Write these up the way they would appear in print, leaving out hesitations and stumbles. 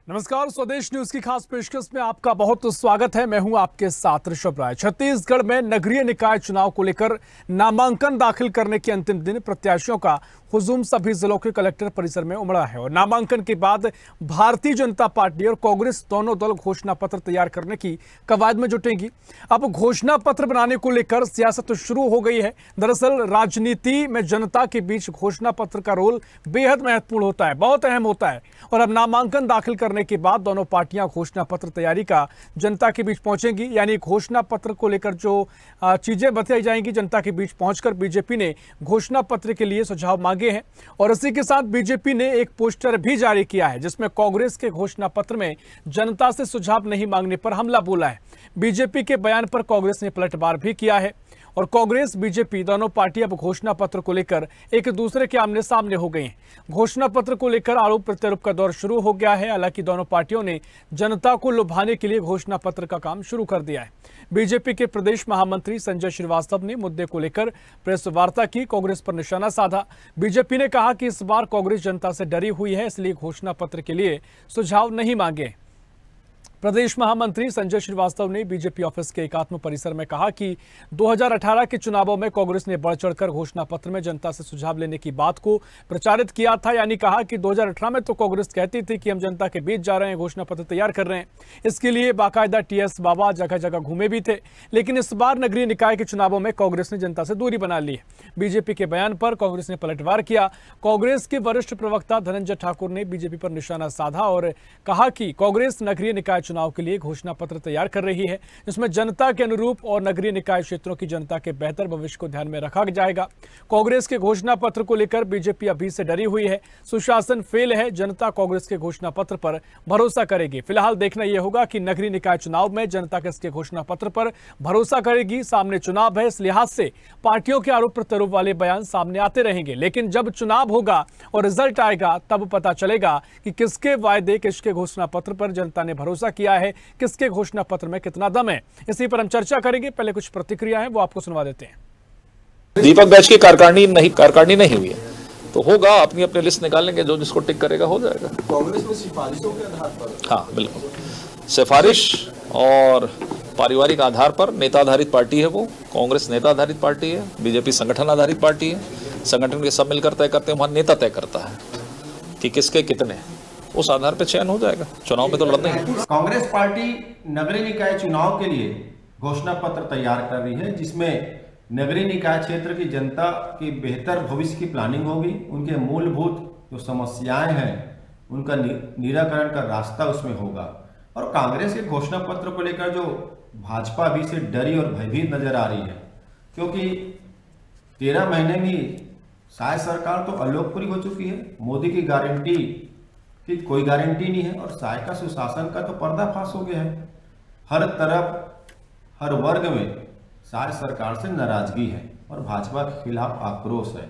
नमस्कार, स्वदेश न्यूज की खास पेशकश में आपका बहुत स्वागत है। मैं हूं आपके साथ ऋषभ राय। छत्तीसगढ़ में नगरीय निकाय चुनाव को लेकर नामांकन दाखिल करने के अंतिम दिन प्रत्याशियों का हुजूम सभी जिलों के कलेक्टर परिसर में उमड़ा है और नामांकन के बाद भारतीय जनता पार्टी और कांग्रेस दोनों दल घोषणा पत्र तैयार करने की कवायद में जुटेंगी। अब घोषणा पत्र बनाने को लेकर सियासत शुरू हो गई है। दरअसल राजनीति में जनता के बीच घोषणा पत्र का रोल बेहद महत्वपूर्ण होता है, बहुत अहम होता है। और अब नामांकन दाखिल करने के बाद दोनों पार्टियां घोषणा पत्र तैयारी का जनता के बीच पहुंचेंगी। यानी घोषणा पत्र को लेकर जो चीजें बताई जाएंगी, जनता के बीच पहुंचकर बीजेपी ने घोषणा पत्र के लिए सुझाव मांगे हैं और इसी के साथ बीजेपी ने एक पोस्टर भी जारी किया है जिसमें कांग्रेस के घोषणा पत्र में जनता से सुझाव नहीं मांगने पर हमला बोला है। बीजेपी के बयान पर कांग्रेस ने पलटवार भी किया है और कांग्रेस बीजेपी दोनों पार्टी अब घोषणा पत्र को लेकर एक दूसरे के आमने सामने हो गई हैं। घोषणा पत्र को लेकर आरोप प्रत्यारोप का दौर शुरू हो गया है। हालांकि दोनों पार्टियों ने जनता को लुभाने के लिए घोषणा पत्र का काम शुरू कर दिया है। बीजेपी के प्रदेश महामंत्री संजय श्रीवास्तव ने मुद्दे को लेकर प्रेस वार्ता की, कांग्रेस पर निशाना साधा। बीजेपी ने कहा कि इस बार कांग्रेस जनता से डरी हुई है, इसलिए घोषणा पत्र के लिए सुझाव नहीं मांगे। प्रदेश महामंत्री संजय श्रीवास्तव ने बीजेपी ऑफिस के एकात्म परिसर में कहा कि 2018 के चुनावों में कांग्रेस ने बढ़ चढ़कर घोषणा पत्र में जनता से सुझाव लेने की बात को प्रचारित किया था। यानी कहा कि 2018 में तो कांग्रेस कहती थी कि हम जनता के बीच जा रहे हैं, घोषणा पत्र तैयार कर रहे हैं। इसके लिए बाकायदा टीएस बाबा जगह जगह घूमे भी थे। लेकिन इस बार नगरीय निकाय के चुनावों में कांग्रेस ने जनता से दूरी बना ली है। बीजेपी के बयान पर कांग्रेस ने पलटवार किया। कांग्रेस के वरिष्ठ प्रवक्ता धनंजय ठाकुर ने बीजेपी पर निशाना साधा और कहा कि कांग्रेस नगरीय निकाय चुनाव के लिए घोषणा पत्र तैयार कर रही है, जिसमें जनता के अनुरूप और नगरीय निकाय क्षेत्रों की जनता के बेहतर भविष्य को ध्यान में रखा जाएगा। कांग्रेस के घोषणा पत्र को लेकर बीजेपी अभी से डरी हुई है। सुशासन फेल है, जनता कांग्रेस के घोषणा पत्र पर भरोसा करेगी। फिलहाल देखना यह होगा कि नगरीय निकाय चुनाव में जनता किसके घोषणा पत्र पर भरोसा करेगी। सामने चुनाव है, इस लिहाज से पार्टियों के आरोप प्रत्यारोप वाले बयान सामने आते रहेंगे। लेकिन जब चुनाव होगा और रिजल्ट आएगा तब पता चलेगा कि किसके वायदे, किसके घोषणा पत्र पर जनता ने भरोसा किया है, किसके घोषणा पत्र में कितना दम है। इसी पर हम चर्चा करेंगे। पहले कुछ प्रतिक्रिया है वो आपको सुनवा देते हैं। दीपक बैच की कारकारिणी नहीं हुई है तो होगा, अपनी अपनी लिस्ट निकालेंगे, जो जिसको टिक करेगा हो जाएगा। कांग्रेस में सिफारिशों के आधार पर, हाँ बिल्कुल, सिफारिश और पारिवारिक आधार पर नेता आधारित पार्टी है वो। कांग्रेस नेता आधारित पार्टी है, बीजेपी संगठन आधारित पार्टी है। संगठन के सब मिलकर तय करते हैं, वहां नेता तय करता है कि किसके कितने, उस आधार पर चयन हो जाएगा। चुनाव में तो लड़ना ही। कांग्रेस पार्टी नगरीय निकाय चुनाव के लिए घोषणा पत्र तैयार कर रही है, जिसमें नगरीय निकाय क्षेत्र की जनता की बेहतर भविष्य की प्लानिंग होगी। उनके मूलभूत जो समस्याएं हैं उनका निराकरण का रास्ता उसमें होगा। और कांग्रेस के घोषणा पत्र को लेकर जो भाजपा अभी से डरी और भयभीत नजर आ रही है, क्योंकि 13 महीने में शायद सरकार तो अलोकप्रिय हो चुकी है। मोदी की गारंटी कि कोई गारंटी नहीं है और साय का सुशासन का तो पर्दाफाश हो गया है। हर तरफ, हर वर्ग में साय सरकार से नाराजगी है और भाजपा के खिलाफ आक्रोश है।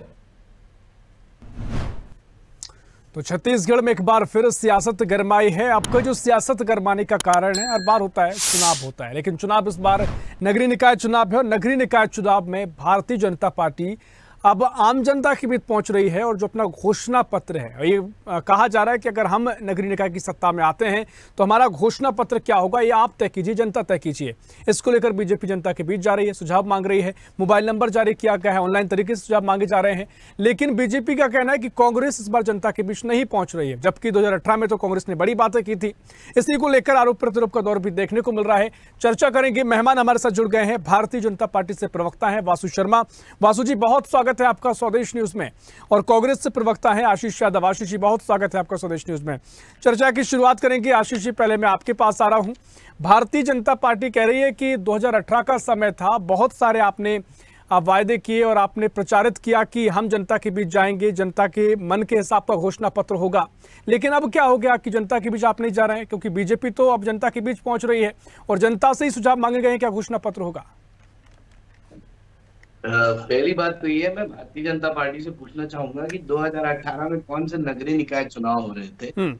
तो छत्तीसगढ़ में एक बार फिर सियासत गरमाई है। आपका जो सियासत गरमाने का कारण है, हर बार होता है, चुनाव होता है, लेकिन चुनाव इस बार नगरीय निकाय चुनाव है और नगरीय निकाय चुनाव में भारतीय जनता पार्टी अब आम जनता के बीच पहुंच रही है और जो अपना घोषणा पत्र है, ये कहा जा रहा है कि अगर हम नगरीय निकाय की सत्ता में आते हैं तो हमारा घोषणा पत्र क्या होगा ये आप तय कीजिए, जनता तय कीजिए। इसको लेकर बीजेपी जनता के बीच जा रही है, सुझाव मांग रही है। मोबाइल नंबर जारी किया गया है, ऑनलाइन तरीके से सुझाव मांगे जा रहे हैं। लेकिन बीजेपी का कहना है कि कांग्रेस इस बार जनता के बीच नहीं पहुंच रही है, जबकि 2018 में तो कांग्रेस ने बड़ी बातें की थी। इसी को लेकर आरोप प्रत्यारोप का दौर भी देखने को मिल रहा है। चर्चा करेंगे। मेहमान हमारे साथ जुड़ गए हैं, भारतीय जनता पार्टी से प्रवक्ता है वासु शर्मा। वासु जी, बहुत स्वागत है आपका स्वदेश न्यूज में। और कांग्रेस से प्रवक्ता है आशीष यादव। आशीष जी, बहुत स्वागत है आपका स्वदेश न्यूज में। चर्चा की शुरुआत करेंगे। आशीष जी, पहले मैं आपके पास आ रहा हूं। भारतीय जनता पार्टी कह रही है कि 2018 का समय था, बहुत सारे आपने वायदे किए और आपने प्रचारित किया कि हम जनता के बीच जाएंगे, जनता के मन के हिसाब का घोषणा पत्र होगा। लेकिन अब क्या हो गया कि जनता के बीच आप नहीं जा रहे हैं, क्योंकि बीजेपी तो अब जनता के बीच पहुंच रही है और जनता से ही सुझाव मांगे गए हैं, क्या घोषणा पत्र होगा? पहली बात तो ये है, मैं भारतीय जनता पार्टी से पूछना चाहूंगा कि 2018 में कौन से नगरीय निकाय चुनाव हो रहे थे?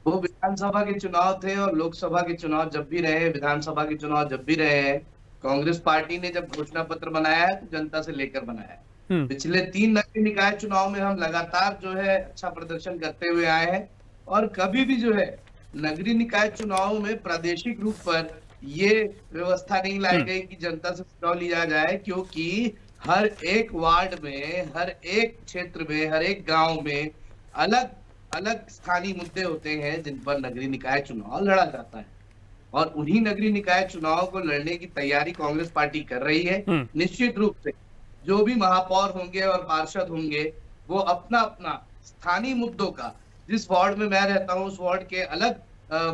वो विधानसभा के चुनाव थे और लोकसभा के चुनाव जब भी रहे, विधानसभा के चुनाव जब भी रहे हैं, कांग्रेस पार्टी ने जब घोषणा पत्र बनाया है तो जनता से लेकर बनाया है। पिछले 3 नगरीय निकाय चुनाव में हम लगातार जो है अच्छा प्रदर्शन करते हुए आए हैं और कभी भी जो है नगरीय निकाय चुनाव में प्रादेशिक रूप पर ये व्यवस्था नहीं लाई गई कि जनता से सुझाव लिया जाए, क्योंकि हर एक वार्ड में, हर एक क्षेत्र में, हर एक गांव में अलग अलग स्थानीय मुद्दे होते हैं जिन पर नगरीय निकाय चुनाव लड़ा जाता है, और उन्हीं नगरीय निकाय चुनाव को लड़ने की तैयारी कांग्रेस पार्टी कर रही है। निश्चित रूप से जो भी महापौर होंगे और पार्षद होंगे वो अपना अपना स्थानीय मुद्दों का, जिस वार्ड में मैं रहता हूँ उस वार्ड के अलग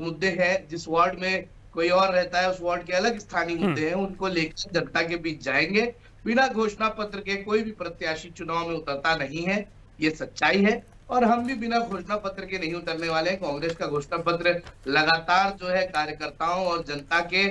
मुद्दे हैं, जिस वार्ड में कोई और रहता है उस वार्ड के अलग स्थानीय मुद्दे हैं, उनको लेकर जनता के बीच जाएंगे। बिना घोषणा पत्र के कोई भी प्रत्याशी चुनाव में उतरता नहीं है, ये सच्चाई है, और हम भी बिना घोषणा पत्र के नहीं उतरने वाले हैं। कांग्रेस का घोषणा पत्र लगातार जो है कार्यकर्ताओं और जनता के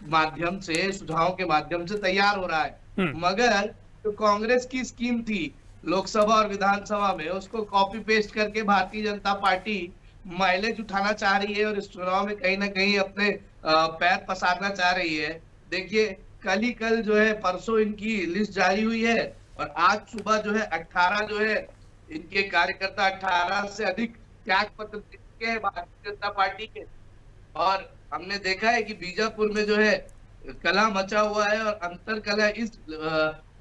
माध्यम से, सुझावों के माध्यम से तैयार हो रहा है। मगर जो कांग्रेस की स्कीम थी लोकसभा और विधानसभा में, उसको कॉपी पेस्ट करके भारतीय जनता पार्टी माइलेज उठाना चाह रही है और इस चुनाव में कहीं ना कहीं अपने पैर पसारना चाह रही है। देखिए कल जो है, परसों इनकी लिस्ट जारी हुई है और आज सुबह जो है 18 जो है इनके कार्यकर्ता, 18 से अधिक त्याग पत्र दे चुके हैं भारतीय जनता पार्टी के। और हमने देखा है कि बीजापुर में जो है कलह मचा हुआ है और अंतर कलह इस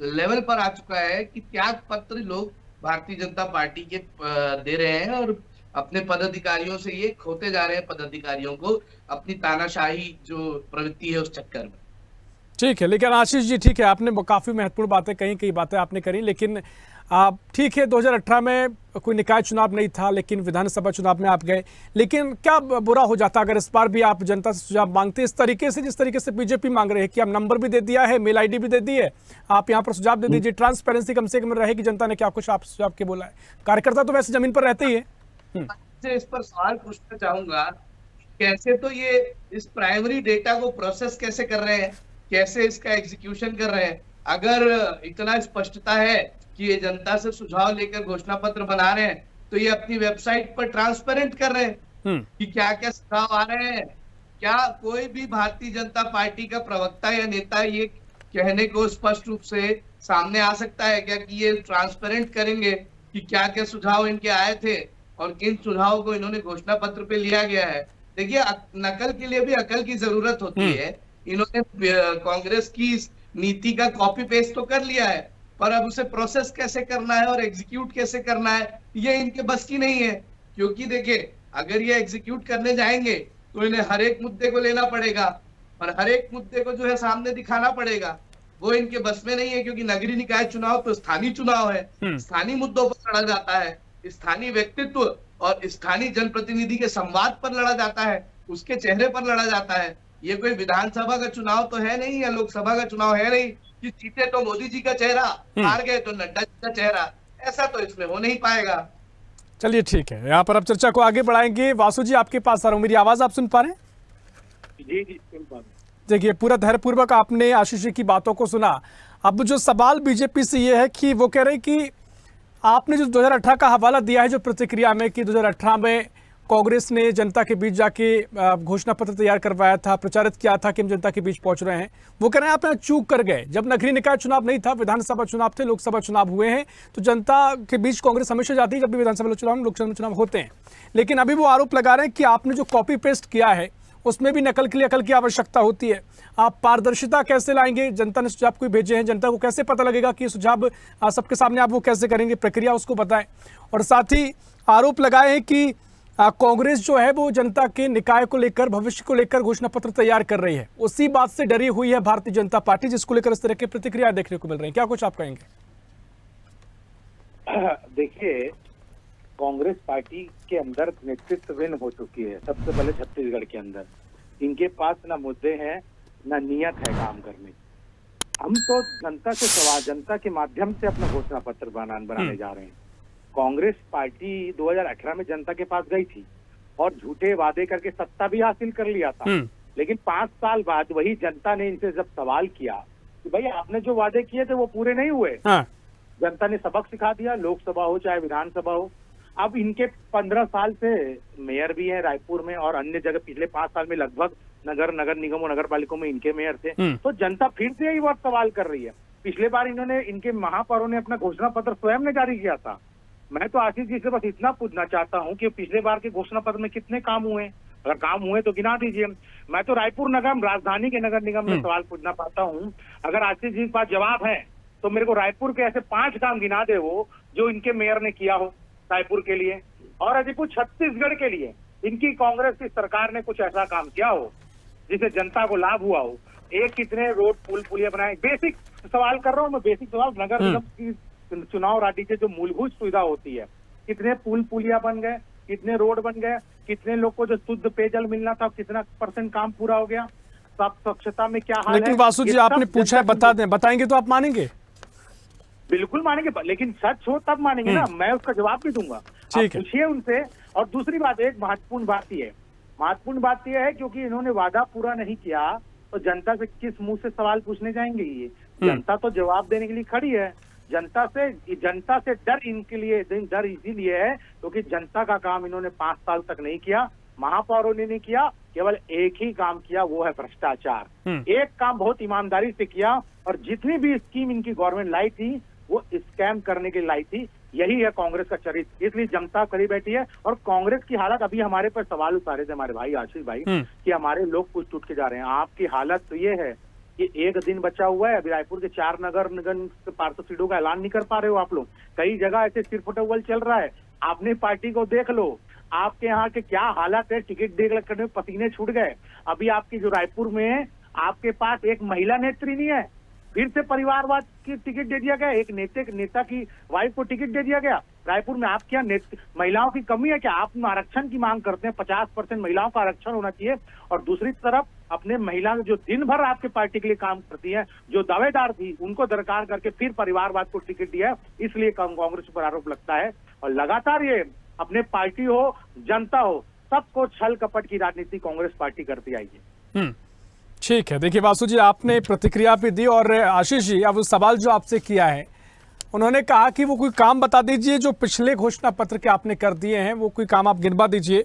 लेवल पर आ चुका है कि त्याग पत्र लोग भारतीय जनता पार्टी के दे रहे हैं और अपने पदाधिकारियों से ये खोते जा रहे हैं, पदाधिकारियों को अपनी तानाशाही जो प्रवृत्ति है उस चक्कर में। ठीक है, लेकिन आशीष जी ठीक है, आपने काफी महत्वपूर्ण बातें कही, कई बातें आपने करी, लेकिन ठीक है 2018 में कोई निकाय चुनाव नहीं था, लेकिन विधानसभा चुनाव में आप गए, लेकिन क्या बुरा हो जाता अगर इस बार भी आप जनता से सुझाव मांगते इस तरीके से जिस तरीके से बीजेपी मांग रही है कि आप नंबर भी दे दिया है, मेल आईडी भी दे दी है, आप यहाँ पर सुझाव दे दीजिए, ट्रांसपेरेंसी कम से कम रहेगी, जनता ने क्या कुछ आप सुझाव के बोला है। कार्यकर्ता तो वैसे जमीन पर रहते ही है। इस पर सवाल पूछना चाहूंगा, कैसे तो ये इस प्राइमरी डेटा को प्रोसेस कैसे कर रहे हैं, कैसे इसका एग्जीक्यूशन कर रहे हैं? अगर इतना स्पष्टता है कि ये जनता से सुझाव लेकर घोषणा पत्र बना रहे हैं, तो ये अपनी वेबसाइट पर ट्रांसपेरेंट कर रहे हैं कि क्या क्या सुझाव आ रहे हैं। क्या कोई भी भारतीय जनता पार्टी का प्रवक्ता या नेता ये कहने को स्पष्ट रूप से सामने आ सकता है क्या कि ये ट्रांसपेरेंट करेंगे कि क्या क्या सुझाव इनके आए थे और किन सुझावों को इन्होंने घोषणा पत्र पे लिया गया है? देखिए नकल के लिए भी अकल की जरूरत होती है। इन्होंने कांग्रेस की नीति का कॉपी पेस्ट तो कर लिया है, पर अब उसे प्रोसेस कैसे करना है और एग्जीक्यूट कैसे करना है ये इनके बस की नहीं है। क्योंकि देखिए अगर ये एग्जीक्यूट करने जाएंगे तो इन्हें हर एक मुद्दे को लेना पड़ेगा और हर एक मुद्दे को जो है सामने दिखाना पड़ेगा, वो इनके बस में नहीं है। क्योंकि नगरीय निकाय चुनाव तो स्थानीय चुनाव है, स्थानीय मुद्दों पर लड़ा जाता है, स्थानीय व्यक्तित्व और स्थानीय जनप्रतिनिधि के संवाद पर लड़ा जाता है, उसके चेहरे पर लड़ा जाता है। ये कोई विधानसभा का चुनाव तो है नहीं या लोकसभा का चुनाव है नहीं कि जीते तो मोदी जी का चेहरा, हार गए तो नड्डा जी का चेहरा, ऐसा तो इसमें हो नहीं पाएगा। चलिए ठीक है, यहाँ पर अब चर्चा को आगे बढ़ाएंगे। वासु जी आपके पास आ रहा हूँ, मेरी आवाज आप सुन पा रहे हैं? जी सुन पा रहे हैं। देखिए पूरा धैर्यपूर्वक आपने आशीष जी की बातों को सुना। अब जो सवाल बीजेपी से ये है कि वो कह रहे कि आपने जो 2018 का हवाला दिया है जो प्रतिक्रिया में कि 2018 में कांग्रेस ने जनता के बीच जाके घोषणा पत्र तैयार करवाया था, प्रचारित किया था कि हम जनता के बीच पहुंच रहे हैं, वो कह रहे हैं आप यहाँ चूक कर गए। जब नगरीय निकाय चुनाव नहीं था, विधानसभा चुनाव थे, लोकसभा चुनाव हुए हैं, तो जनता के बीच कांग्रेस हमेशा जाती है जब भी विधानसभा चुनाव, लोकसभा चुनाव होते हैं। लेकिन अभी वो आरोप लगा रहे हैं कि आपने जो कॉपी पेस्ट किया है उसमें भी नकल के लिए अकल की आवश्यकता होती है। आप पारदर्शिता कैसे लाएंगे? जनता ने सुझाव कोई भेजे हैं, जनता को कैसे पता लगेगा कि सुझाव सबके सामने आप वो कैसे करेंगे, प्रक्रिया उसको बताएं। और साथ ही आरोप लगाए हैं कि कांग्रेस जो है वो जनता के निकाय को लेकर, भविष्य को लेकर घोषणा पत्र तैयार कर रही है, उसी बात से डरी हुई है भारतीय जनता पार्टी, जिसको लेकर इस तरह की प्रतिक्रिया देखने को मिल रही है। क्या कुछ आप कहेंगे? देखिए कांग्रेस पार्टी के अंदर नेतृत्वहीन हो चुकी है। सबसे पहले छत्तीसगढ़ के अंदर इनके पास ना मुद्दे हैं ना नियत है काम करने। हम तो जनता से सवाल, जनता के माध्यम से अपना घोषणा पत्र बनाने जा रहे हैं। कांग्रेस पार्टी 2018 में जनता के पास गई थी और झूठे वादे करके सत्ता भी हासिल कर लिया था। लेकिन 5 साल बाद वही जनता ने इनसे जब सवाल किया कि भाई आपने जो वादे किए थे वो पूरे नहीं हुए, जनता ने सबक सिखा दिया, लोकसभा हो चाहे विधानसभा हो। अब इनके 15 साल से मेयर भी है रायपुर में और अन्य जगह, पिछले 5 साल में लगभग नगर निगम और नगर पालिकाओं में इनके मेयर थे। तो जनता फिर से यही बात सवाल कर रही है। पिछले बार इन्होंने, इनके महापौरों ने अपना घोषणा पत्र स्वयं ने जारी किया था। मैं तो आशीष जी से बस इतना पूछना चाहता हूं कि पिछले बार के घोषणा पत्र में कितने काम हुए? अगर काम हुए तो गिना दीजिए। मैं तो रायपुर नगर राजधानी के नगर निगम में सवाल पूछना पाता हूँ। अगर आशीष जी के पास जवाब है तो मेरे को रायपुर के ऐसे 5 काम गिना दे वो जो इनके मेयर ने किया हो रायपुर के लिए। और यदि कुछ छत्तीसगढ़ के लिए इनकी कांग्रेस की सरकार ने कुछ ऐसा काम किया हो जिससे जनता को लाभ हुआ हो। एक कितने रोड पुल पुलिया बनाए, बेसिक सवाल कर रहा हूँ मैं, बेसिक सवाल। नगर निगम की चुनाव राशि से जो मूलभूत सुविधा होती है, कितने पुल पुलिया बन गए, कितने रोड बन गए, कितने लोग को जो शुद्ध पेयजल मिलना था कितना % काम पूरा हो गया, सब स्वच्छता में क्या हाल है। लेकिन वासु जी आपने पूछा है, बता दें, बताएंगे तो आप मानेंगे? बिल्कुल मानेंगे, लेकिन सच हो तब मानेंगे ना, मैं उसका जवाब भी दूंगा। ठीक है, पूछिए उनसे। और दूसरी बात, एक महत्वपूर्ण बात यह है क्योंकि इन्होंने वादा पूरा नहीं किया तो जनता से किस मुंह से सवाल पूछने जाएंगे। ये जनता तो जवाब देने के लिए खड़ी है। जनता से डर इनके लिए, डर इसीलिए है क्योंकि जनता का काम इन्होंने 5 साल तक नहीं किया, महापौरों ने नहीं किया, केवल एक ही काम किया, वो है भ्रष्टाचार। एक काम बहुत ईमानदारी से किया और जितनी भी स्कीम इनकी गवर्नमेंट लाई थी वो स्कैम करने के लिए लाई थी। यही है कांग्रेस का चरित्र, इसलिए जनता खड़ी बैठी है। और कांग्रेस की हालत, अभी हमारे पर सवाल उतारे थे हमारे भाई आशीष भाई कि हमारे लोग कुछ टूट के जा रहे हैं। आपकी हालत तो ये है कि 1 दिन बचा हुआ है, अभी रायपुर के 4 नगर निगम पार्षद सीटों का ऐलान नहीं कर पा रहे हो आप लोग। कई जगह ऐसे सिरफुटौल चल रहा है, आपने पार्टी को देख लो, आपके यहाँ के क्या हालत है, टिकट देख करने में पसीने छूट गए। अभी आपकी जो रायपुर में आपके पास एक महिला नेत्री नहीं है, फिर से परिवारवाद की टिकट दे दिया गया, एक नेता की वाइफ को टिकट दे दिया गया। रायपुर में आपके यहाँ महिलाओं की कमी है क्या? आप आरक्षण की मांग करते हैं, 50% महिलाओं का आरक्षण होना चाहिए। और दूसरी तरफ अपने महिला जो दिन भर आपके पार्टी के लिए काम करती है, जो दावेदार थी, उनको दरकार करके फिर परिवारवाद को टिकट दिया, इसलिए कांग्रेस पर आरोप लगता है। और लगातार ये अपने पार्टी हो, जनता हो, सबको छल कपट की राजनीति कांग्रेस पार्टी करती आई है। ठीक है, देखिए वासु जी आपने प्रतिक्रिया भी दी और आशीष जी अब सवाल जो आपसे किया है, उन्होंने कहा कि वो कोई काम बता दीजिए जो पिछले घोषणा पत्र के आपने कर दिए हैं, वो कोई काम आप गिनवा दीजिए।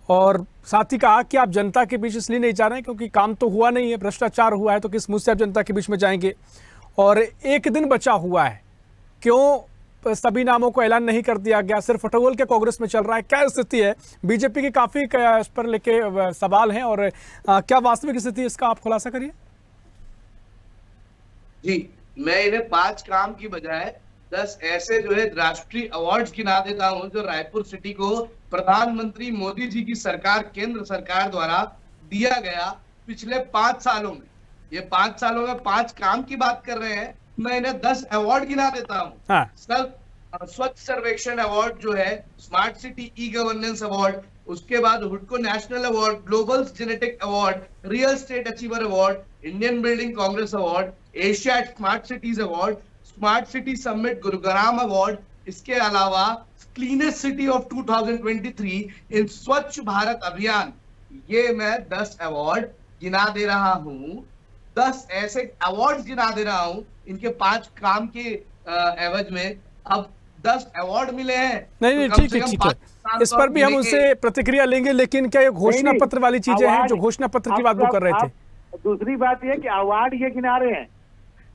और साथ ही कहा कि आप जनता के बीच इसलिए नहीं जा रहे हैं क्योंकि काम तो हुआ नहीं है, भ्रष्टाचार हुआ है, तो किस मुझसे आप जनता के बीच में जाएंगे। और 1 दिन बचा हुआ है, क्यों सभी नामों को ऐलान नहीं कर दिया गया, सिर्फ फटोल के कांग्रेस में चल रहा है, क्या स्थिति है? बीजेपी की काफी इस पर लेके सवाल हैं और क्या वास्तविक स्थिति है, इसका आप खुलासा करिए। जी, मैं इन्हें 5 काम की बजाय 10 ऐसे जो है राष्ट्रीय अवार्ड्स गिना देता हूं जो रायपुर सिटी को प्रधानमंत्री मोदी जी की सरकार, केंद्र सरकार द्वारा दिया गया पिछले 5 सालों में। ये 5 सालों में 5 काम की बात कर रहे हैं, मैं इन्हें 10 अवार्ड गिना देता हूँ। स्वच्छ सर्वेक्षण अवार्ड जो है, smart city e governance award, उसके बाद हुडको national award, global genetic award, real estate achiever award, Indian building congress award, Asia smart cities award, smart city summit Gurugram award. इसके अलावा क्लीनेस्ट सिटी ऑफ 2023 इन स्वच्छ भारत अभियान। ये मैं 10 अवार्ड गिना दे रहा हूँ, 10 ऐसे अवार्ड गिना दे रहा हूँ इनके 5 काम के एवज में। अब 10 अवार्ड मिले हैं। नहीं, ठीक है, इस पर भी हम उनसे प्रतिक्रिया लेंगे, लेकिन क्या ये घोषणा पत्र वाली चीजें हैं जो घोषणा पत्र की बात वो कर रहे थे? दूसरी बात यह कि अवार्ड ये गिना रहे हैं,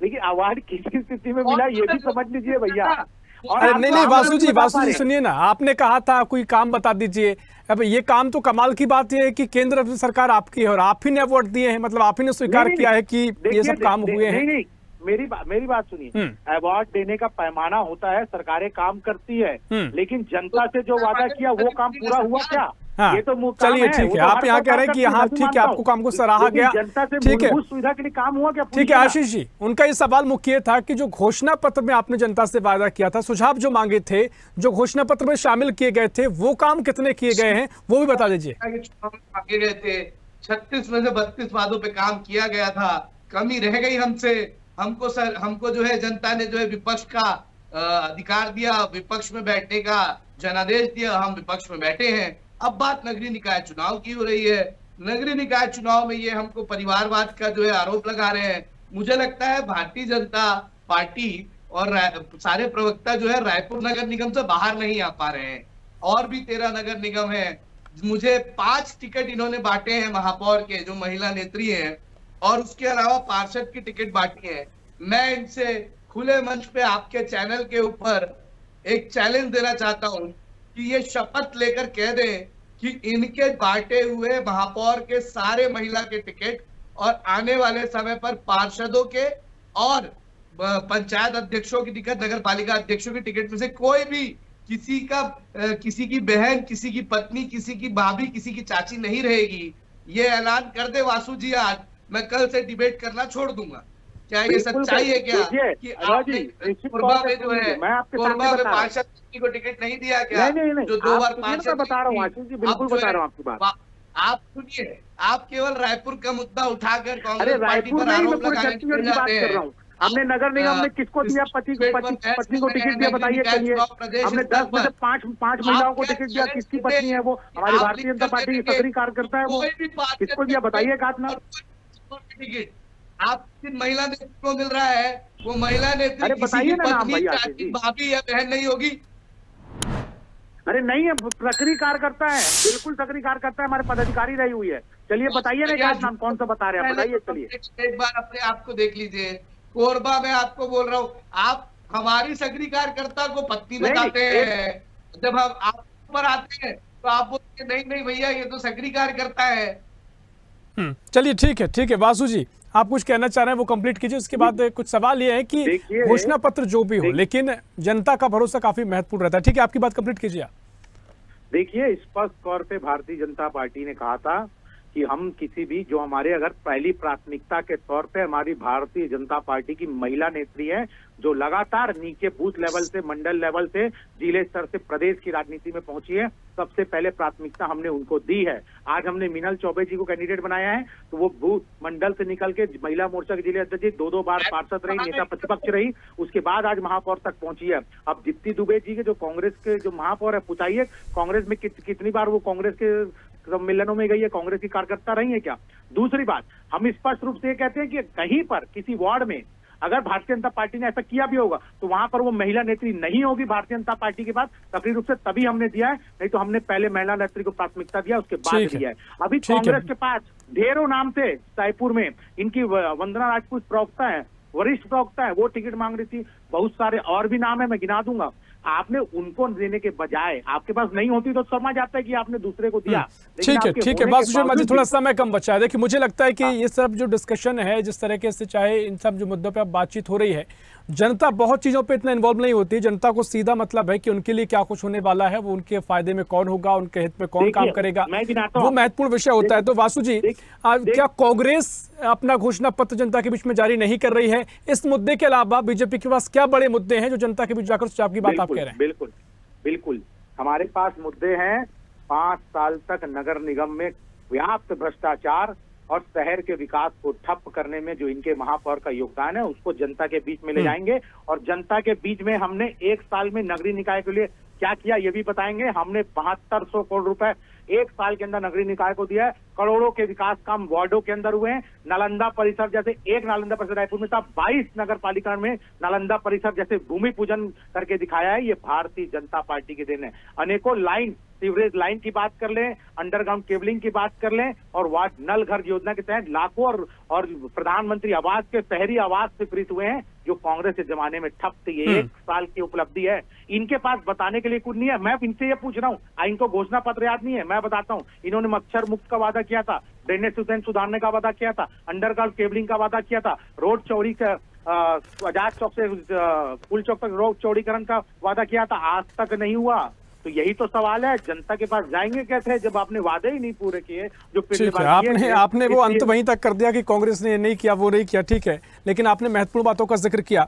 लेकिन अवार्ड किस स्थिति में मिला ये भी समझ लीजिए भैया। और नहीं वासु जी सुनिए ना, आपने कहा था कोई काम बता दीजिए। अब ये काम तो कमाल की बात यह है कि केंद्र सरकार आपकी है और आप ही ने अवार्ड दिए हैं, मतलब आप ही ने स्वीकार किया है कि ये सब काम हुए हैं। नहीं, मेरी बात सुनिए, अवार्ड देने का पैमाना होता है, सरकारें काम करती है, लेकिन जनता से जो वादा किया वो काम पूरा हुआ क्या? हाँ, ये तो चलिए ठीक है, आप यहाँ कह रहे हैं कि हाँ ठीक है, आपको काम को सराहा गया, जनता से ठीक है, सुविधा के लिए काम हुआ क्या? ठीक है आशीष जी, उनका ये सवाल मुख्य था कि जो घोषणा पत्र में आपने जनता से वादा किया था, सुझाव जो मांगे थे, जो घोषणा पत्र में शामिल किए गए थे, वो काम कितने किए गए हैं वो भी बता दीजिए। मांगे गए थे 36 में से 32 वादों पे काम किया गया था, कमी रह गई हमसे। हमको जो है जनता ने जो है विपक्ष का अधिकार दिया, विपक्ष में बैठने का जनादेश दिया, हम विपक्ष में बैठे हैं। अब बात नगरीय निकाय चुनाव की हो रही है। नगरीय निकाय चुनाव में ये हमको परिवारवाद का जो है आरोप लगा रहे हैं। मुझे लगता है भारतीय जनता पार्टी और सारे प्रवक्ता जो है रायपुर नगर निगम से बाहर नहीं आ पा रहे हैं। और भी 13 नगर निगम है, मुझे 5 टिकट इन्होंने बांटे हैं महापौर के, जो महिला नेत्री हैं, और उसके अलावा पार्षद की टिकट बांटी है। मैं इनसे खुले मंच पे आपके चैनल के ऊपर एक चैलेंज देना चाहता हूं कि ये शपथ लेकर कह दें कि इनके बांटे हुए महापौर के सारे महिला के टिकट और आने वाले समय पर पार्षदों के और पंचायत अध्यक्षों की टिकट, नगर पालिका अध्यक्षों की टिकट में से कोई भी किसी की बहन, किसी की पत्नी, किसी की भाभी, किसी की चाची नहीं रहेगी। ये ऐलान कर दे वासु जी आज, मैं कल से डिबेट करना छोड़ दूंगा। क्या ये सच्चाई है क्या कि आपने कोरबा में जो है, कोरबा में पार्षद को टिकट नहीं दिया क्या? नहीं, जो 2 बार पार्षद बता रहा हूँ आशीष जी, बिल्कुल बता रहा हूँ आपकी बात। आप सुनिए, आप केवल रायपुर का मुद्दा उठाकर कांग्रेस पार्टी पर आरोप लगाने के लिए जाते हैं। हमने नगर निगम में किसको दिया, पत्नी को टिकट दिया बताइए? चलिए, हमने 10 में से 5 महिलाओं को टिकट दिया, किसकी पत्नी है वो? हमारी भारतीय जनता पार्टी की सक्रिय कार्यकर्ता है वो, किसको दिया बताइए? टिकट आप किन महिला नेतृत्व को मिल रहा है? वो महिला नेतृत्व किसी की पत्नी, चाची, भाभी या बहन नहीं होगी। अरे नहीं है, सक्रिय कार्यकर्ता है, बिल्कुल सक्रिय कार्यकर्ता है, हमारे पदाधिकारी रही हुई है। चलिए बताइए ना क्या नाम, कौन सा बता रहे हैं बताइए। चलिए एक बार अपने आप को देख लीजिए। कोरबा में आपको बोल रहा हूँ, आप हमारी सक्रिय कार्यकर्ता को पत्नी बताते हैं, जब हम आप पर आते हैं तो आप बोलते नहीं भैया ये तो सक्रिय कार्यकर्ता है। चलिए ठीक है वासु जी, आप कुछ कहना चाह रहे हैं वो कंप्लीट कीजिए। उसके बाद कुछ सवाल ये है कि घोषणा पत्र जो भी हो, लेकिन जनता का भरोसा काफी महत्वपूर्ण रहता है। ठीक है, आपकी बात कंप्लीट कीजिए। देखिए, स्पष्ट तौर पे भारतीय जनता पार्टी ने कहा था कि हम किसी भी, जो हमारे अगर पहली प्राथमिकता के तौर पे हमारी भारतीय जनता पार्टी की महिला नेत्री है, जो लगातार नीचे बूथ लेवल से, मंडल लेवल से, जिले स्तर से प्रदेश की राजनीति में पहुंची है, सबसे पहले प्राथमिकता हमने उनको दी है। आज हमने मीनल चौबे जी को कैंडिडेट बनाया है, तो वो बूथ मंडल से निकल के महिला मोर्चा के जिले अध्यक्ष 2 बार पार्षद रही, नेता प्रतिपक्ष रही, उसके बाद आज महापौर तक पहुंची है। अब दीप्ति दुबे जी के जो कांग्रेस के जो महापौर है, पूछाइए कांग्रेस में कितनी बार वो कांग्रेस के सम्मेलनों में गई है, कांग्रेस की कार्यकर्ता रही है क्या? दूसरी बात, हम स्पष्ट रूप से ये कहते हैं कि कहीं पर किसी वार्ड में अगर भारतीय जनता पार्टी ने ऐसा किया भी होगा तो वहां पर वो महिला नेत्री नहीं होगी भारतीय जनता पार्टी के बाद, सक्रिय रूप से तभी हमने दिया है, नहीं तो हमने पहले महिला नेत्री को प्राथमिकता दिया, उसके बाद दिया है। अभी कांग्रेस के पास ढेरों नाम थे, साईपुर में इनकी वंदना राजपूत प्रवक्ता है, वरिष्ठ प्रवक्ता है, वो टिकट मांग रही थी, बहुत सारे और भी नाम है, मैं गिना दूंगा। आपने उनको देने के बजाय, आपके पास नहीं होती तो समझ आता है कि आपने दूसरे को दिया। ठीक है बासु शर्मा, थोड़ा समय कम बचा है। देखिए, मुझे लगता है कि ये सब जो डिस्कशन है, जिस तरीके से चाहे इन सब जो मुद्दों पे अब बातचीत हो रही है, जनता बहुत चीजों पे इतना इन्वॉल्व नहीं होती। जनता को सीधा मतलब है कि उनके लिए क्या कुछ होने वाला है, वो उनके फायदे में कौन होगा, उनके हित में कौन काम करेगा, वो महत्वपूर्ण विषय होता है। तो वासु जी, क्या कांग्रेस अपना घोषणा पत्र जनता के बीच में जारी नहीं कर रही है? इस मुद्दे के अलावा बीजेपी के पास क्या बड़े मुद्दे हैं जो जनता के बीच जाकर आपकी बात आप कह रहे हैं? बिल्कुल हमारे पास मुद्दे हैं। 5 साल तक नगर निगम में व्याप्त भ्रष्टाचार और शहर के विकास को ठप करने में जो इनके महापौर का योगदान है, उसको जनता के बीच में ले जाएंगे। और जनता के बीच में हमने 1 साल में नगरीय निकाय के लिए क्या किया ये भी बताएंगे। हमने 7200 करोड़ रुपए 1 साल के अंदर नगरीय निकाय को दिया है। करोड़ों के विकास काम वार्डों के अंदर हुए हैं। नालंदा परिसर जैसे एक नालंदा परिसर रायपुर में था, 22 नगर पालिका में नालंदा परिसर जैसे भूमि पूजन करके दिखाया है। ये भारतीय जनता पार्टी के दिन है। अनेकों लाइन, सीवरेज लाइन की बात कर लें, अंडरग्राउंड केबलिंग की बात कर लें, और वार्ड नल घर योजना के तहत लाखों और प्रधानमंत्री आवास के शहरी आवास स्वीकृत हुए हैं, जो कांग्रेस के जमाने में ठप थी। ये 1 साल की उपलब्धि है। इनके पास बताने के लिए कुछ नहीं है। मैं इनसे ये पूछ रहा हूँ, इनको घोषणा पत्र याद नहीं है? मैं बताता हूँ। इन्होंने मच्छर मुक्त का वादा किया था, ड्रेनेज सिस्टम सुधारने का वादा किया था, अंडरग्राउंड केबलिंग का वादा किया था, रोड चौड़ी का आजाद चौक से पुल चौक तक रोड चौड़ीकरण का वादा किया था, आज तक नहीं हुआ। तो यही तो सवाल है, जनता के पास जाएंगे कैसे जब आपने वादे ही नहीं पूरे किए? जो आपने वो अंत वहीं तक कर दिया कि कांग्रेस ने नहीं किया, वो नहीं किया, ठीक है, लेकिन आपने महत्वपूर्ण बातों का जिक्र किया।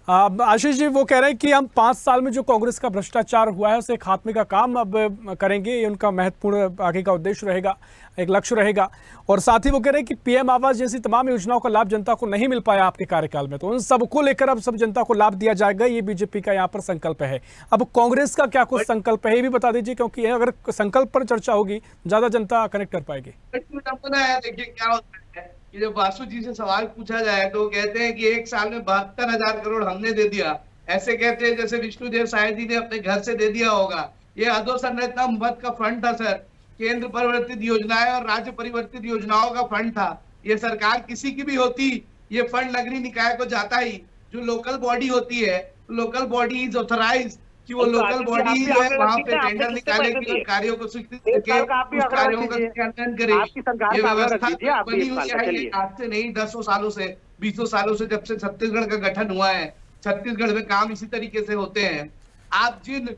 आशीष जी वो कह रहे हैं कि हम 5 साल में जो कांग्रेस का भ्रष्टाचार हुआ है उसे खात्मे का काम अब करेंगे, ये उनका महत्वपूर्ण आगे का उद्देश्य रहेगा, एक लक्ष्य रहेगा। और साथ ही वो कह रहे हैं कि पीएम आवास जैसी तमाम योजनाओं का लाभ जनता को नहीं मिल पाया आपके कार्यकाल में, तो उन सबको लेकर अब सब जनता को लाभ दिया जाएगा, ये बीजेपी का यहाँ पर संकल्प है। अब कांग्रेस का क्या कुछ संकल्प है ये भी बता दीजिए, क्योंकि अगर संकल्प पर चर्चा होगी ज्यादा जनता कनेक्ट कर पाएगी। देखिए क्या होता है कि जब वासु जी से सवाल पूछा जाए तो कहते हैं कि 1 साल में 72,000 करोड़ हमने दे दिया। ऐसे कहते हैं जैसे विष्णुदेव साय जी ने अपने घर से दे दिया होगा। ये अधोसंरचना मद का फंड था सर, केंद्र परिवर्तित योजनाएं और राज्य परिवर्तित योजनाओं का फंड था। ये सरकार किसी की भी होती, ये फंड नगरीय निकाय को जाता ही। जो लोकल बॉडी होती है, लोकल बॉडी इज ऑथराइज्ड कि वो लोकल बॉडी जो है वहाँ पे टेंडर निकालेगी और कार्यों को स्वीकृत करके उस कार्यों का क्रियान्वयन करेगी। ये व्यवस्था बनी हुई है आज से नहीं, 10 सालों से, 20 सालों से, जब से छत्तीसगढ़ का गठन हुआ है। छत्तीसगढ़ में काम इसी तरीके से होते हैं। आप जिन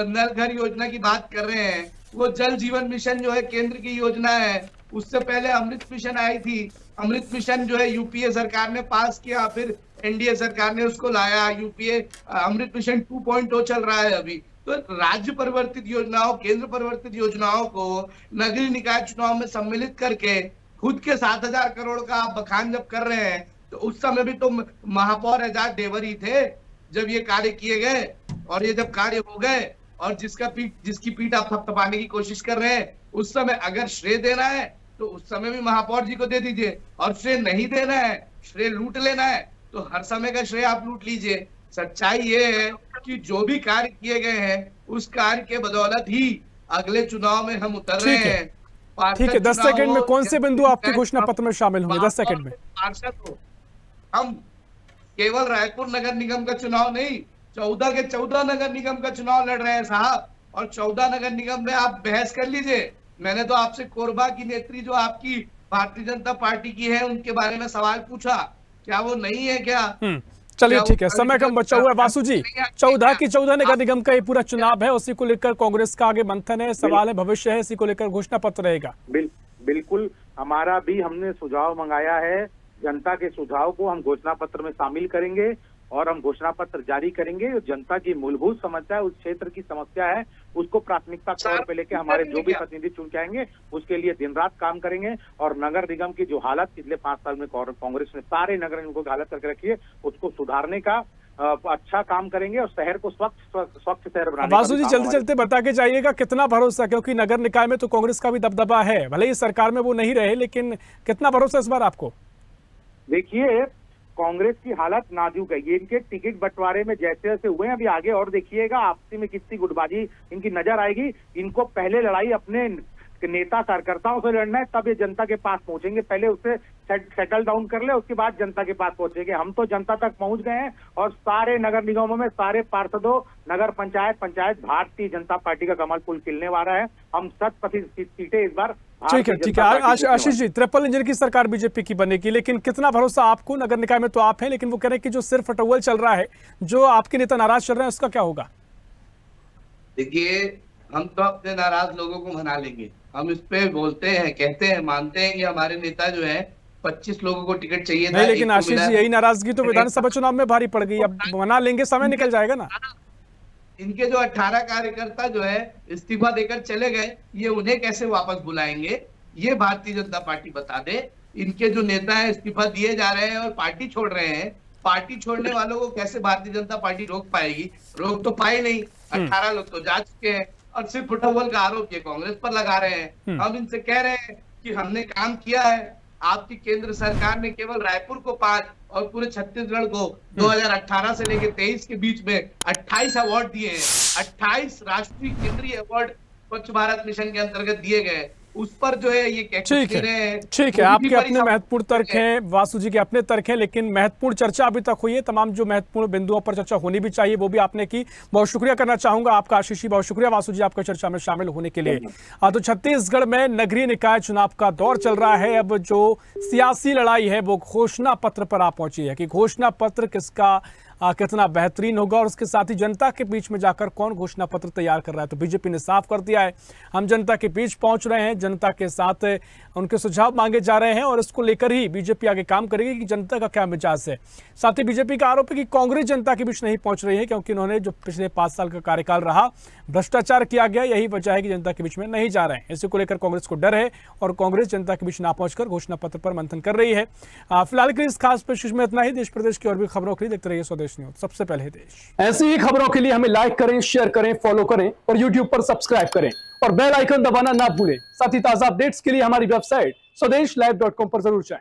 नल घर योजना की बात कर रहे हैं, वो जल जीवन मिशन जो है केंद्र की योजना है। उससे पहले अमृत मिशन आई थी। अमृत मिशन जो है यूपीए सरकार ने पास किया, फिर एनडीए सरकार ने उसको लाया। यूपीए अमृत मिशन 2.0 चल रहा है अभी। तो राज्य परिवर्तित योजनाओं, केंद्र परिवर्तित योजनाओं को नगरीय निकाय चुनाव में सम्मिलित करके खुद के 7,000 करोड़ का आप बखान जब कर रहे हैं, तो उस समय भी तो महापौर एजाज देवर ही थे जब ये कार्य किए गए। और ये जब कार्य हो गए और जिसकी पीठ आप थपथपाने की कोशिश कर रहे हैं, उस समय अगर श्रेय देना है तो उस समय भी महापौर जी को दे दीजिए, और श्रेय नहीं देना है, श्रेय लूट लेना है, तो हर समय का श्रेय आप लूट लीजिए। सच्चाई ये है कि जो भी कार्य किए गए हैं उस कार्य के बदौलत ही अगले चुनाव में हम उतर रहे हैं। ठीक है, 10 सेकंड में कौन से बिंदु आपके घोषणा पत्र में शामिल होंगे? 10 सेकंड में। पार्षद हो, हम केवल रायपुर नगर निगम का चुनाव नहीं, 14 के 14 नगर निगम का चुनाव लड़ रहे हैं साहब। और 14 नगर निगम में आप बहस कर लीजिए। मैंने तो आपसे कोरबा की नेत्री जो आपकी भारतीय जनता पार्टी की है, उनके बारे में सवाल पूछा, क्या वो नहीं है क्या? चलिए ठीक है, समय कम बचा हुआ है। वासु जी, 14 की 14 नगर निगम का ये पूरा चुनाव है, उसी को लेकर कांग्रेस का आगे मंथन है, सवाल है, भविष्य है, इसी को लेकर घोषणा पत्र रहेगा। बिल्कुल, हमारा भी हमने सुझाव मंगाया है। जनता के सुझाव को हम घोषणा पत्र में शामिल करेंगे और हम घोषणा पत्र जारी करेंगे। जनता की मूलभूत समस्या है, उस क्षेत्र की समस्या है, उसको प्राथमिकता के तौर पे लेके हमारे जो भी प्रतिनिधि चुन के आएंगे उसके लिए दिन रात काम करेंगे। और नगर निगम की जो हालत पिछले 5 साल में कांग्रेस ने सारे नगर निगमों की हालत करके रखी है, उसको सुधारने का अच्छा काम करेंगे और शहर को स्वच्छ शहर बनाने। वासु जी, चलते चलते बता के जाइएगा कितना भरोसा, क्योंकि नगर निकाय में तो कांग्रेस का भी दबदबा है, भले ही सरकार में वो नहीं रहे, लेकिन कितना भरोसा इस बार आपको? देखिए, कांग्रेस की हालत नाजुक है। ये इनके टिकट बंटवारे में जैसे जैसे हुए हैं, अभी आगे और देखिएगा आपसी में कितनी गुटबाजी इनकी नजर आएगी। इनको पहले लड़ाई अपने नेता कार्यकर्ताओं से लड़ना है, तब ये जनता के पास पहुंचेंगे। पहले उससे सेटल डाउन कर ले, उसके बाद जनता के पास पहुंचेंगे। हम तो जनता तक पहुंच गए हैं और सारे नगर निगमों में सारे पार्षदों, नगर पंचायत भारतीय जनता पार्टी का कमल फूल खिलने वाला है। हम 100% सीटें इस बार। ठीक है। आशीष जी, ट्रिपल इंजन की सरकार बीजेपी की बनेगी, लेकिन कितना भरोसा आपको? नगर निकाय में तो आप हैं, लेकिन वो कह रहे हैं कि जो सिर्फ फटोवल चल रहा है, जो आपके नेता नाराज चल रहे हैं, उसका क्या होगा? देखिए, हम तो अपने नाराज लोगों को मना लेंगे। हम इस पे बोलते हैं, कहते हैं, मानते हैं कि हमारे नेता जो है 25 लोगों को टिकट चाहिए था। नहीं, लेकिन आशीष जी, यही नाराजगी तो विधानसभा चुनाव में भारी पड़ गई। अब मना लेंगे, समय निकल जाएगा ना। इनके जो 18 कार्यकर्ता जो है इस्तीफा देकर चले गए, ये उन्हें कैसे वापस बुलाएंगे, ये भारतीय जनता पार्टी बता दे। इनके जो नेता है इस्तीफा दिए जा रहे हैं और पार्टी छोड़ रहे हैं। पार्टी छोड़ने वालों को कैसे भारतीय जनता पार्टी रोक पाएगी? रोक तो पाए नहीं। 18 लोग तो जा चुके हैं और सिर्फ फुटबॉल का आरोप ये कांग्रेस पर लगा रहे हैं। हम इनसे कह रहे हैं कि हमने काम किया है। आपकी केंद्र सरकार ने केवल रायपुर को 5 और पूरे छत्तीसगढ़ को 2018 से लेकर 23 के बीच में 28 अवार्ड दिए हैं। 28 राष्ट्रीय केंद्रीय अवार्ड स्वच्छ भारत मिशन के अंतर्गत दिए गए। उस पर जो है ये ठीक है, आपके अपने महत्वपूर्ण तर्क हैं, वासु जी के अपने तर्क हैं, लेकिन महत्वपूर्ण चर्चा अभी तक हुई है। तमाम जो महत्वपूर्ण बिंदुओं पर चर्चा होनी भी चाहिए, वो भी आपने की। बहुत शुक्रिया करना चाहूंगा आपका आशीष जी, बहुत शुक्रिया वासु जी आपका चर्चा में शामिल होने के लिए। तो छत्तीसगढ़ में नगरीय निकाय चुनाव का दौर चल रहा है। अब जो सियासी लड़ाई है वो घोषणा पत्र पर आ पहुंची है कि घोषणा पत्र किसका कितना बेहतरीन होगा और उसके साथ ही जनता के बीच में जाकर कौन घोषणा पत्र तैयार कर रहा है। तो बीजेपी ने साफ कर दिया है, हम जनता के बीच पहुंच रहे हैं, जनता के साथ उनके सुझाव मांगे जा रहे हैं और इसको लेकर ही बीजेपी आगे काम करेगी कि जनता का क्या मिजाज है। साथ ही बीजेपी का आरोप है कि कांग्रेस जनता के बीच नहीं पहुंच रही है, क्योंकि उन्होंने जो पिछले 5 साल का कार्यकाल रहा, भ्रष्टाचार किया गया, यही वजह है कि जनता के बीच में नहीं जा रहे हैं। इसी को लेकर कांग्रेस को डर है और कांग्रेस जनता के बीच ना पहुंचकर घोषणा पत्र पर मंथन कर रही है। फिलहाल के इस खास पेशकश में इतना ही। देश प्रदेश की और भी खबरों के लिए देखते रहिए स्वदेश न्यूज, सबसे पहले देश। ऐसी ही खबरों के लिए हमें लाइक करें, शेयर करें, फॉलो करें और यूट्यूब पर सब्सक्राइब करें और बेल आइकन दबाना ना भूलें। साथ ही ताजा अपडेट्स के लिए हमारी वेबसाइट swadesh live.com पर जरूर जाएं।